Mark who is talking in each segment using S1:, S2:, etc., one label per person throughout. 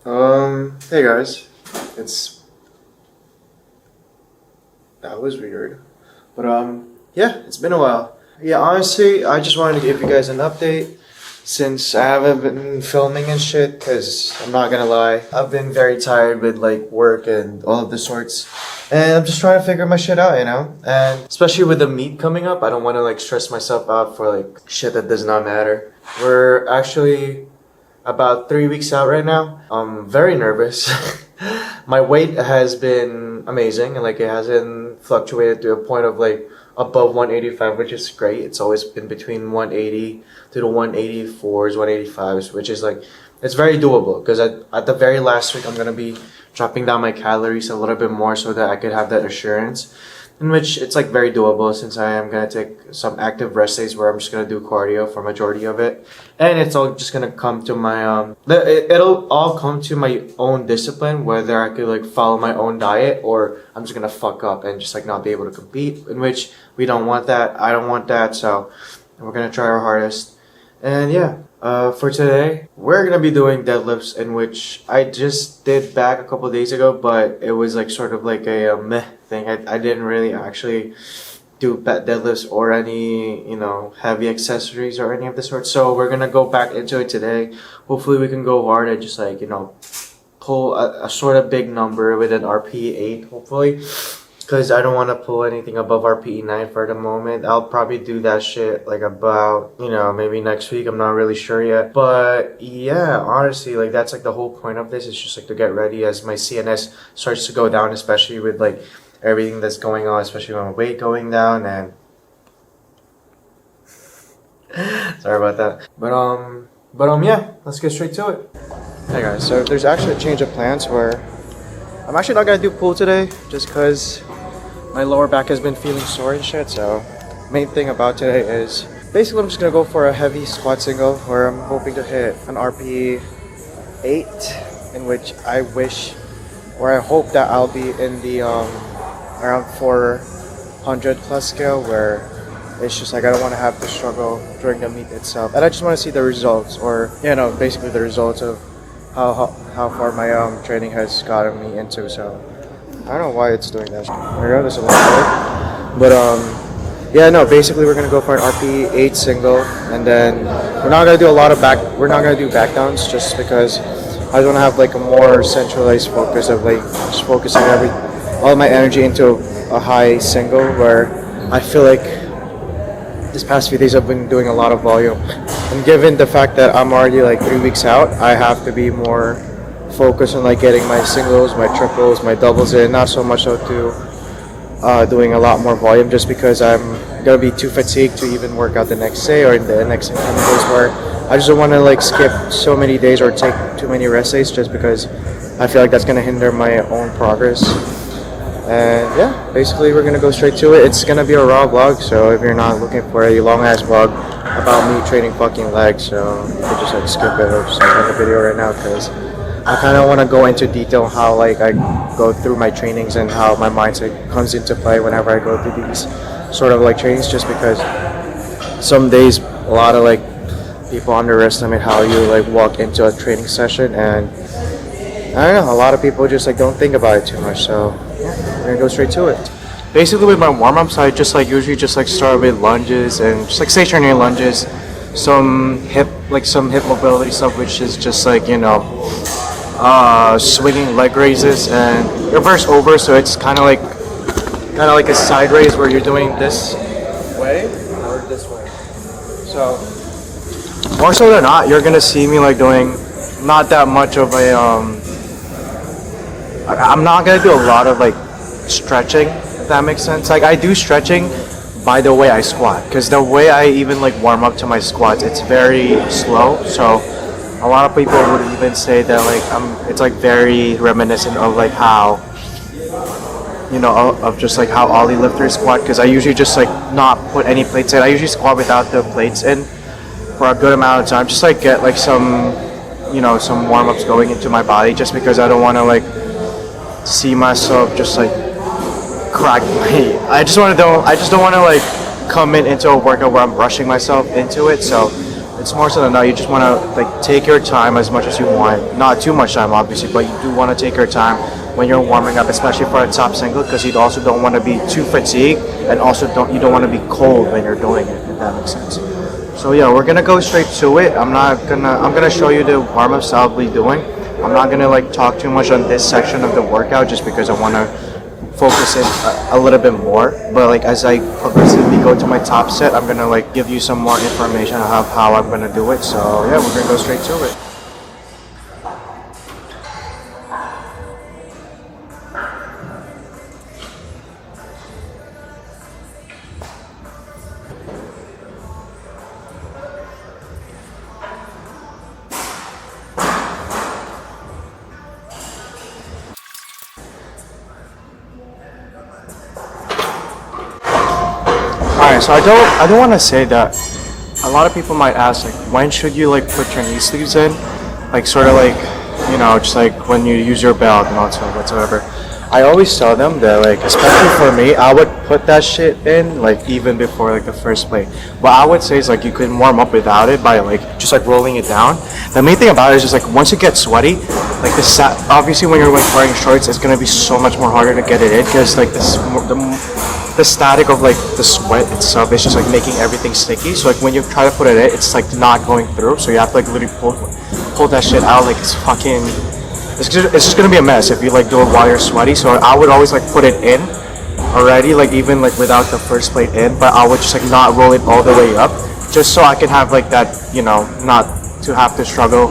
S1: Hey guys, it's that was weird, but yeah, it's been a while. Yeah, honestly, I just wanted to give you guys an update since I haven't been filming and shit. Cause I'm not gonna lie, I've been very tired with like work and all of the sorts, and I'm just trying to figure my shit out, you know. And especially with the meet coming up, I don't want to like stress myself out for like shit that does not matter. We're actually about 3 weeks out right now. I'm very nervous. My weight has been amazing and like it hasn't fluctuated to a point of like above 185, which is great. It's always been between 180 to the 184s, 185s, which is like it's very doable because at the very last week I'm gonna be dropping down my calories a little bit more so that I could have that assurance, in which it's like very doable since I am gonna take some active rest days where I'm just gonna do cardio for majority of it, and it's all just gonna come to my it'll all come to my own discipline, whether I could like follow my own diet or I'm just gonna fuck up and just like not be able to compete, in which we don't want that. I don't want that, so we're gonna try our hardest. And yeah, for today, we're gonna be doing deadlifts, in which I just did back a couple days ago, but it was like sort of like a meh thing. I didn't really actually do deadlifts or any, heavy accessories or any of the sort. So we're gonna go back into it today. Hopefully we can go hard and just like, pull a sort of big number with an RPE 8, hopefully. Because I don't want to pull anything above RPE 9 for the moment. I'll probably do that shit like about, maybe next week. I'm not really sure yet. But yeah, honestly, like that's like the whole point of this. Is just like to get ready as my CNS starts to go down, especially with like everything that's going on, especially with my weight going down. And sorry about that. But yeah, let's get straight to it. Hey guys, so there's actually a change of plans where I'm actually not gonna do pool today, just because my lower back has been feeling sore and shit. So main thing about today is basically I'm just gonna go for a heavy squat single where I'm hoping to hit an RPE 8, in which I hope that I'll be in the around 400 plus scale, where it's just like I don't want to have to struggle during the meet itself, and I just want to see the results, or basically the results of how far my training has gotten me into. So I don't know why it's doing that. There we go, there's a little bit. But yeah, no, basically we're gonna go for an RPE 8 single, and then we're not gonna do back downs, just because I want to have like a more centralized focus of like just focusing all my energy into a high single, where I feel like this past few days I've been doing a lot of volume, and given the fact that I'm already like 3 weeks out, I have to be more focused on like getting my singles, my triples, my doubles in, not so much so to doing a lot more volume, just because I'm gonna be too fatigued to even work out the next day or in the next incoming days, where I just don't want to like skip so many days or take too many rest days, just because I feel like that's gonna hinder my own progress. And yeah, basically we're gonna go straight to it. It's gonna be a raw vlog, so if you're not looking for a long ass vlog about me training fucking legs, so you can just like skip it or just like end the video right now, because I kind of want to go into detail how like I go through my trainings and how my mindset comes into play whenever I go through these sort of like trainings, just because some days a lot of like people underestimate how you like walk into a training session, and I don't know, a lot of people just like don't think about it too much. So yeah, we're gonna go straight to it. Basically with my warm-ups, I just like usually just like start with lunges and just like stationary lunges, some hip mobility stuff, which is just like swinging leg raises and reverse over, so it's kind of like a side raise where you're doing this way or this way. So more so than not, you're gonna see me like doing not that much of a I'm not gonna do a lot of like stretching, if that makes sense. Like I do stretching by the way I squat, because the way I even like warm up to my squats, it's very slow. So a lot of people would even say that like it's like very reminiscent of like how of just like how Ollie lifters squat, because I usually just like not put any plates in. I usually squat without the plates in for a good amount of time, just like get like some some warm-ups going into my body, just because I don't want to like see myself just like crack my I just don't want to like come into a workout where I'm rushing myself into it. So It's more so than that. You just want to like take your time as much as you want. Not too much time, obviously, but you do want to take your time when you're warming up, especially for a top single, because you also don't want to be too fatigued, and also you don't want to be cold when you're doing it. If that makes sense. So yeah, we're gonna go straight to it. I'm gonna show you the warm ups I'll be doing. I'm not gonna like talk too much on this section of the workout just because I want to focus in a little bit more. But like as I progressively go to my top set, I'm gonna like give you some more information of how I'm gonna do it. So yeah, we're gonna go straight to it. Alright, so I don't want to say that. A lot of people might ask like, when should you like put your knee sleeves in, like sort of like, you know, just like when you use your belt and all whatsoever. I always tell them that like, especially for me, I would put that shit in like even before like the first plate. What I would say is like you can warm up without it by like just like rolling it down. The main thing about it is just like once you get sweaty, like obviously when you're like wearing shorts, it's gonna be so much more harder to get it in because like the static of like the sweat itself is just like making everything sticky. So like when you try to put it in, it's like not going through. So you have to like literally pull that shit out. Like it's fucking. It's just gonna be a mess if you like do it while you're sweaty. So I would always like put it in already, like even like without the first plate in. But I would just like not roll it all the way up, just so I can have like that, you know, not to have to struggle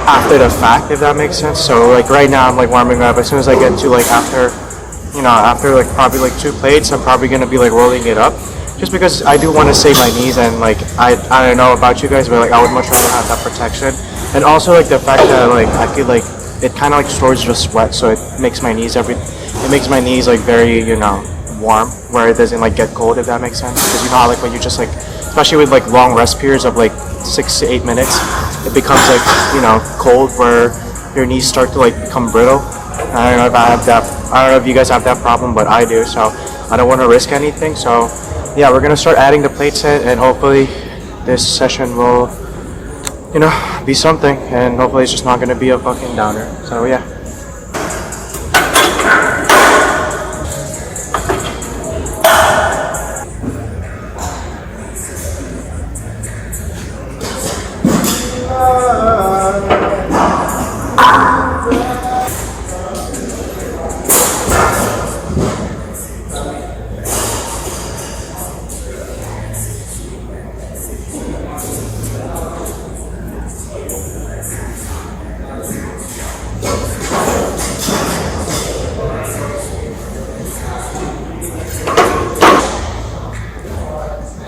S1: after the fact, if that makes sense. So like right now I'm like warming up. As soon as I get to like after like probably like 2 plates, I'm probably gonna be like rolling it up, just because I do want to save my knees. And like I don't know about you guys, but like I would much rather have that protection. And also like the fact that like I could like it kind of like stores the sweat, so it makes my knees like very, you know, warm, where it doesn't like get cold, if that makes sense. Because you know how like when you just like, especially with like long rest periods of like 6 to 8 minutes, it becomes like, you know, cold, where your knees start to like become brittle. I don't know if I have that. I don't know if you guys have that problem, but I do. So I don't want to risk anything. So yeah, we're gonna start adding the plates in, and hopefully this session will, you know, be something. And hopefully it's just not gonna be a fucking downer. So yeah.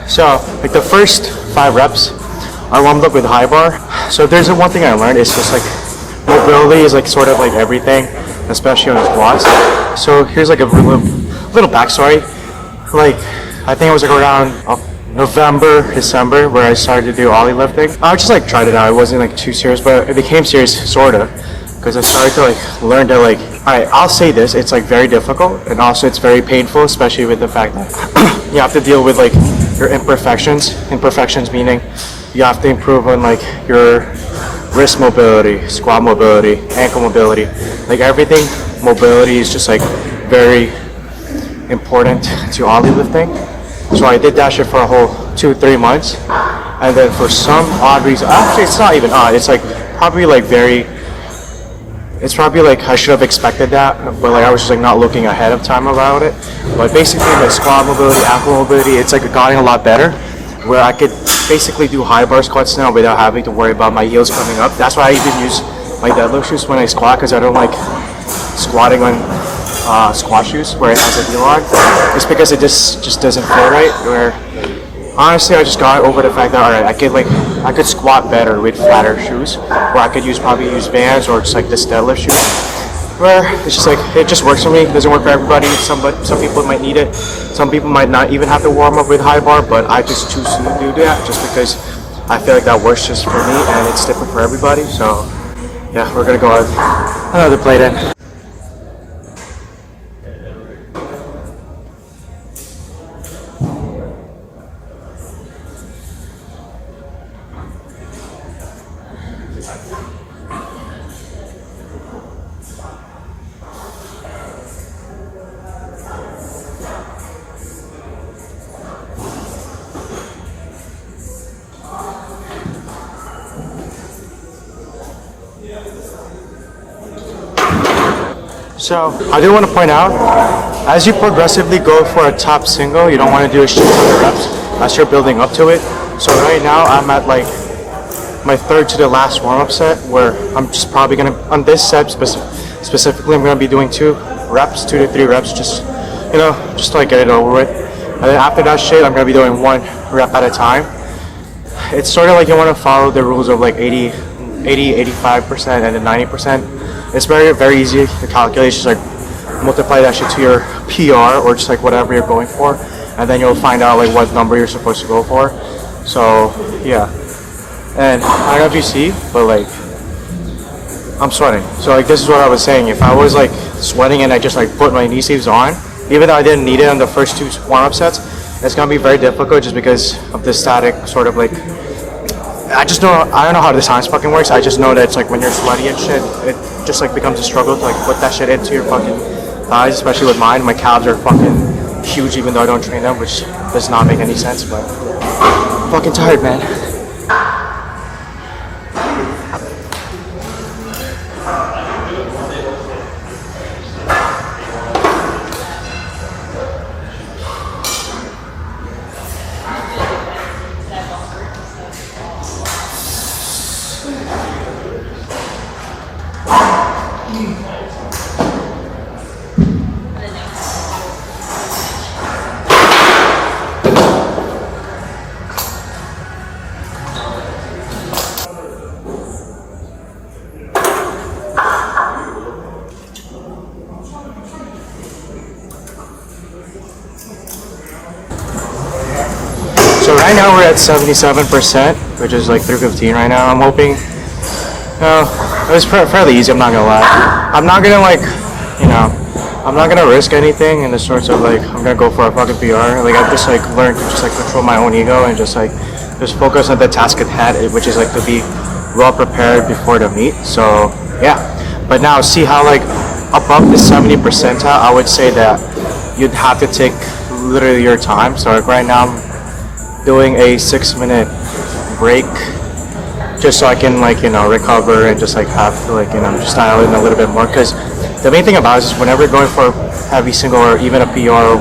S1: So, like the first 5 reps, I warmed up with high bar. So if there's one thing I learned, it's just like mobility is like sort of like everything, especially on squats. So here's like a little backstory. Like I think it was like around November, December, where I started to do ollie lifting. I just like tried it out. It wasn't like too serious, but it became serious sorta, because I started to like learn to like, alright, I'll say this, it's like very difficult, and also it's very painful, especially with the fact that you have to deal with like your imperfections meaning you have to improve on like your wrist mobility, squat mobility, ankle mobility, like everything. Mobility is just like very important to ollie lifting. So I did that shit for a whole 2-3 months, and then for some odd reason, actually it's not even odd, it's like probably like it's probably like I should have expected that, but like I was just like not looking ahead of time about it. But basically my squat mobility, ankle mobility, it's like gotten a lot better, where I could basically do high bar squats now without having to worry about my heels coming up. That's why I even use my deadlift shoes when I squat, because I don't like squatting on squat shoes where it has a heel on. It's because it just doesn't feel right. Where honestly, I just got over the fact that alright, I could squat better with flatter shoes, where I could probably use Vans or just like this deadlift shoe, where it's just like it just works for me. It doesn't work for everybody. Some people might need it. Some people might not even have to warm up with high bar, but I just choose to do that just because I feel like that works just for me, and it's different for everybody. So yeah, we're gonna go with another plate in. So I do want to point out, as you progressively go for a top single, you don't want to do a shit ton of reps as you're building up to it. So right now I'm at like my third to the last warm-up set, where I'm just probably gonna, on this set specifically, I'm gonna be doing 2 to 3 reps, just just to like get it over with. And then after that shit, I'm gonna be doing 1 rep at a time. It's sort of like you want to follow the rules of like 80, 85%, and then 90%. It's very easy to calculate. Just like multiply that shit to your PR or just like whatever you're going for, and then you'll find out like what number you're supposed to go for. So yeah, and I don't know if you see, but like I'm sweating. So like this is what I was saying. If I was like sweating and I just like put my knee sleeves on, even though I didn't need it on the first 2 warm-up sets, it's gonna be very difficult just because of the static sort of like. I don't know how the science fucking works. I just know that it's like when you're sweaty and shit, it just like becomes a struggle to like put that shit into your fucking thighs, especially with mine. My calves are fucking huge even though I don't train them, which does not make any sense, but I'm fucking tired, man. So right now we're at 77%, which is like 315 right now. I'm hoping, it was fairly easy, I'm not gonna lie. I'm not gonna like, I'm not gonna risk anything in the sorts of like, I'm gonna go for a fucking PR. Like I've just like learned to just like control my own ego and just focus on the task at hand, which is like to be well prepared before the meet. So yeah, but now see how like above the 70 percentile, I would say that you'd have to take literally your time. So like right now I'm doing a 6-minute break just so I can like recover and just like have to like just dial in a little bit more, because the main thing about it is whenever you're going for a heavy single or even a PR or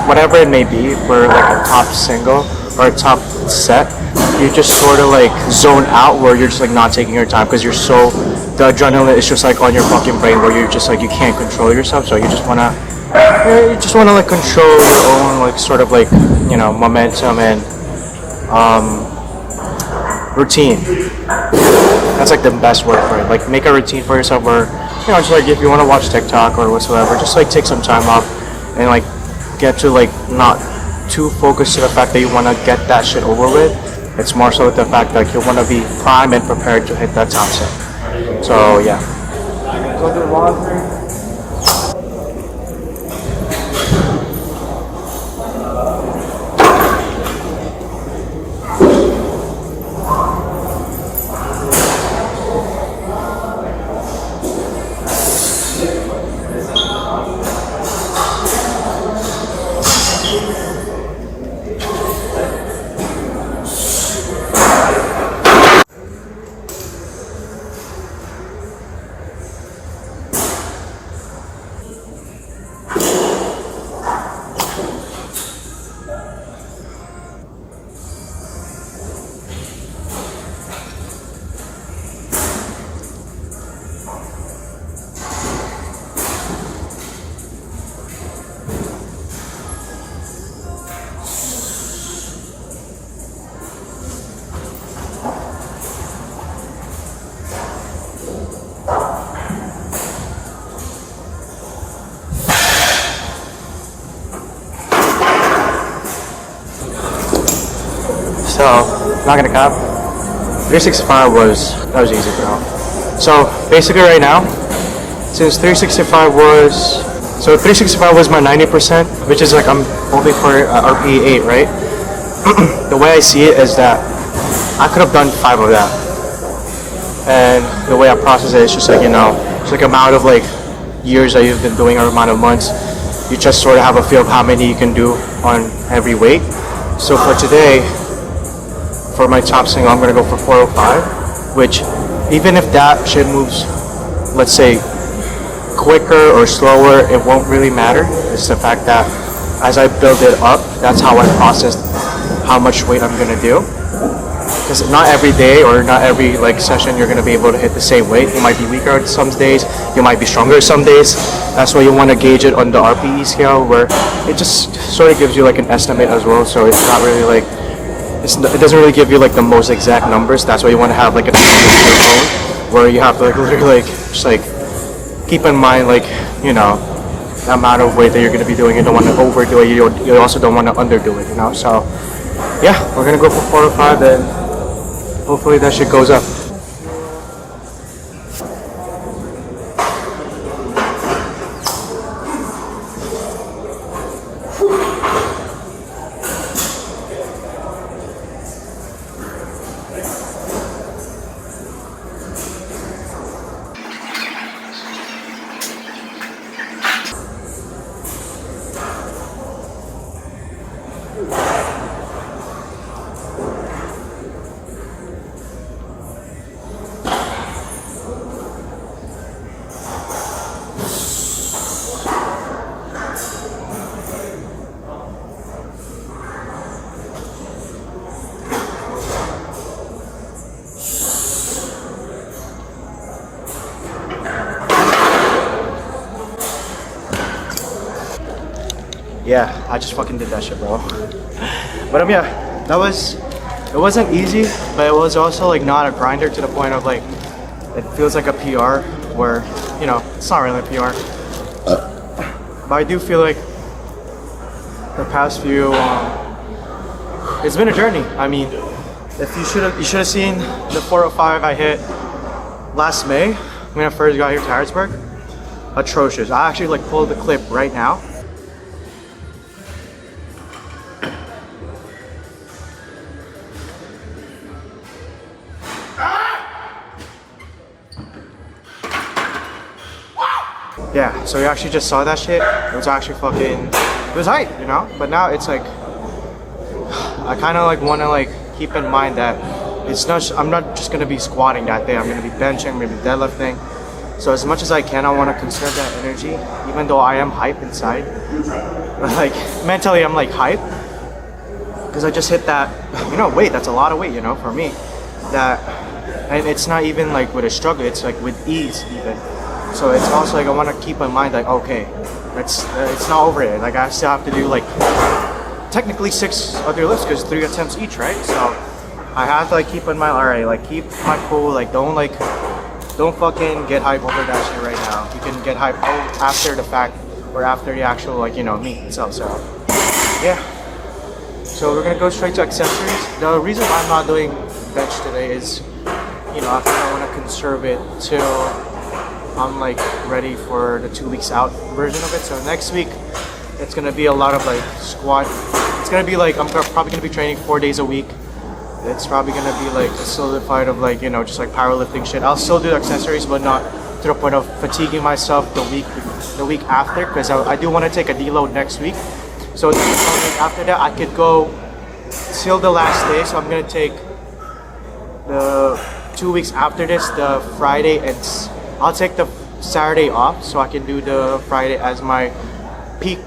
S1: whatever it may be for like a top single or a top set, you just sort of like zone out where you're just like not taking your time because the adrenaline is just like on your fucking brain where you're just like you can't control yourself. So you just wanna like control your own like sort of like momentum and routine. That's like the best word for it. Like make a routine for yourself where just like if you want to watch TikTok or whatsoever, just like take some time off and like get to like not too focused to the fact that you want to get that shit over with. It's more so the fact that you want to be primed and prepared to hit that top set. So yeah. So, not gonna cap. 365 was easy, bro. So basically right now, since 365 was my 90%, which is like I'm hoping for RP 8, right? The way I see it is that I could have done 5 of that, and the way I process it is just like it's like amount of like years that you've been doing or amount of months. You just sort of have a feel of how many you can do on every weight. So for today, for my top single, I'm gonna go for 405, which even if that shit moves, let's say, quicker or slower, it won't really matter. It's the fact that as I build it up, that's how I process how much weight I'm gonna do. Because not every day or not every like session you're gonna be able to hit the same weight. You might be weaker some days, you might be stronger some days. That's why you want to gauge it on the RPE scale, where it just sort of gives you like an estimate as well. So it's not really like it doesn't really give you like the most exact numbers. That's why you want to have like an estimate of your own, where you have to like literally like just like keep in mind like, you know, the amount of weight that you're gonna be doing. You don't want to overdo it. You also don't want to underdo it. You know. So yeah, we're gonna go for 4 to 5 and hopefully that shit goes up. Yeah, I just fucking did that shit, bro. But yeah, it wasn't easy, but it was also like not a grinder to the point of like, it feels like a PR where, you know, it's not really a PR. But I do feel like the past few, it's been a journey. I mean, if you should have seen the 405 I hit last May when I first got here to Harrisburg. Atrocious. I actually like pulled the clip right now. Yeah, so you actually just saw that shit. It was actually it was hype, you know? But now it's like, I kind of like want to like keep in mind that I'm not just going to be squatting that day. I'm going to be benching, maybe deadlifting. So as much as I can, I want to conserve that energy, even though I am hype inside. Like, mentally I'm like hype. Because I just hit that, you know, weight. That's a lot of weight, you know, for me. And it's not even like with a struggle, it's like with ease even. So it's also like I want to keep in mind like, okay, it's not over yet. Like I still have to do like technically 6 other lifts because 3 attempts each, right? So I have to like keep in mind, all right, like keep my cool, like don't fucking get hype over that shit right now. You can get hype after the fact or after the actual like, you know, meet itself. So yeah. So we're gonna go straight to accessories. The reason why I'm not doing bench today is, you know, I think I want to conserve it till I'm like ready for the 2 weeks out version of it. So next week it's gonna be a lot of like squat. It's gonna be like probably gonna be training 4 days a week. It's probably gonna be like a solidified of like, you know, just like powerlifting shit. I'll still do accessories, but not to the point of fatiguing myself the week after, because I do want to take a deload next week. So the week after that I could go till the last day. So I'm gonna take the 2 weeks after this, the Friday, and I'll take the Saturday off so I can do the Friday as my peak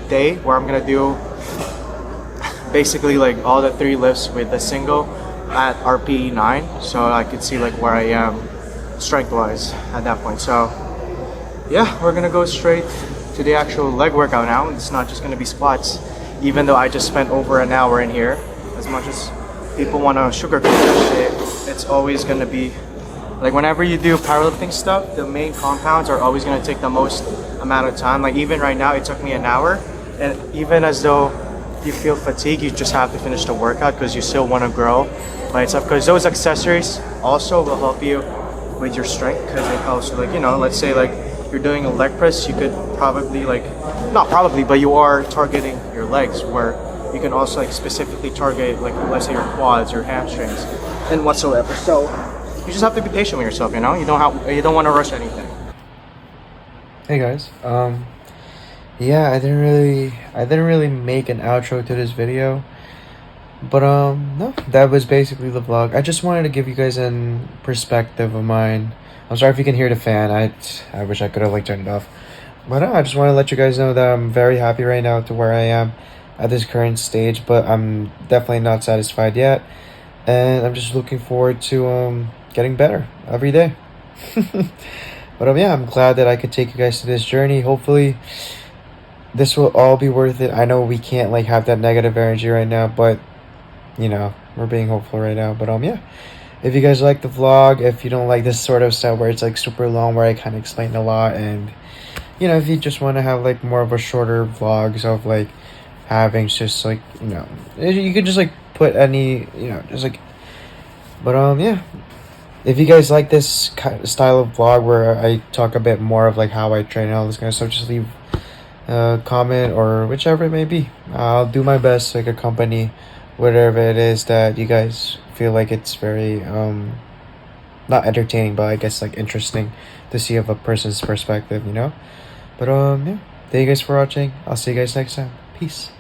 S1: day, where I'm gonna do basically like all the 3 lifts with the single at RPE 9, so I could see like where I am strength wise at that point. So yeah, we're gonna go straight to the actual leg workout now. It's not just gonna be squats, even though I just spent over an hour in here. As much as people want to sugarcoat that shit, it's always gonna be like, whenever you do powerlifting stuff, the main compounds are always going to take the most amount of time. Like even right now, it took me an hour. And even as though you feel fatigued, you just have to finish the workout because you still want to grow by itself. Because those accessories also will help you with your strength. Because it also, like, you know, let's say like you're doing a leg press, you could probably like, not probably, but you are targeting your legs, where you can also like specifically target like, let's say your quads, your hamstrings, and whatsoever. So you just have to be patient with yourself, you know? You don't want to rush anything.
S2: Hey guys. Yeah, I didn't really make an outro to this video. But no, that was basically the vlog. I just wanted to give you guys an perspective of mine. I'm sorry if you can hear the fan. I wish I could have like turned it off. But I just want to let you guys know that I'm very happy right now to where I am at this current stage, but I'm definitely not satisfied yet. And I'm just looking forward to getting better every day. But yeah, I'm glad that I could take you guys to this journey. Hopefully this will all be worth it. I know we can't like have that negative energy right now, but you know, we're being hopeful right now. But yeah. If you guys like the vlog, if you don't like this sort of stuff where it's like super long, where I kind of explain a lot, and you know, if you just want to have like more of a shorter vlogs of like having just like, you know, you could just like put any, you know, just like, but yeah, if you guys like this kind of style of vlog where I talk a bit more of like how I train and all this kind of stuff, just leave a comment or whichever it may be. I'll do my best to like accompany whatever it is that you guys feel like it's very not entertaining, but I guess like interesting to see of a person's perspective, you know. But yeah, thank you guys for watching. I'll see you guys next time. Peace.